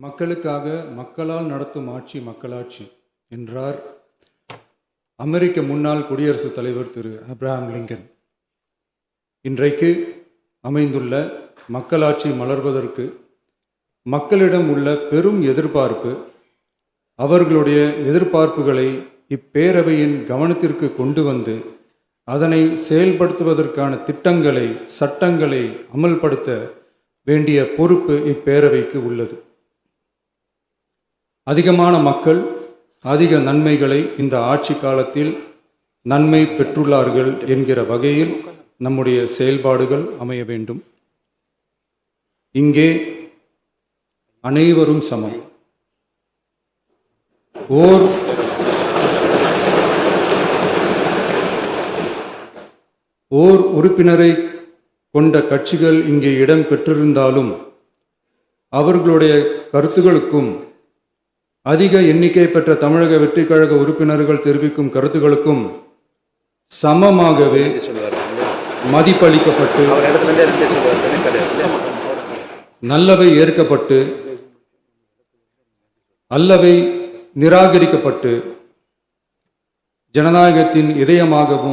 மக்களுக்காக மக்களால் நடத்தும் ஆட்சி மக்களாட்சி என்றார் அமெரிக்க முன்னாள் குடியரசுத் தலைவர் திரு ஆப்ரஹாம் லிங்கன். இன்றைக்கு அமைந்துள்ள மக்களாட்சி மலர்வதற்கு மக்களிடம் உள்ள பெரும் எதிர்பார்ப்பு, அவர்களுடைய எதிர்பார்ப்புகளை இப்பேரவையின் கவனத்திற்கு கொண்டு வந்து அதனை செயல்படுத்துவதற்கான திட்டங்களை, சட்டங்களை அமல்படுத்த வேண்டிய பொறுப்பு இப்பேரவைக்கு உள்ளது. அதிகமான மக்கள் அதிக நன்மைகளை இந்த ஆட்சி காலத்தில் நன்மை பெற்றுள்ளார்கள் என்கிற வகையில் நம்முடைய செயல்பாடுகள் அமைய வேண்டும். இங்கே அனைவரும் சமம். ஓர் உறுப்பினரை கொண்ட கட்சிகள் இங்கே இடம் பெற்றிருந்தாலும் அவர்களுடைய கருத்துகளுக்கும் அதிக எண்ணிக்கை பெற்ற தமிழக வெற்றி கழக உறுப்பினர்கள் தெரிவிக்கும் கருத்துகளுக்கும் சமமாகவே மதிப்பளிக்கப்பட்டு, நல்லவை ஏற்கப்பட்டு அல்லவை நிராகரிக்கப்பட்டு ஜனநாயகத்தின் இதயமாகவும்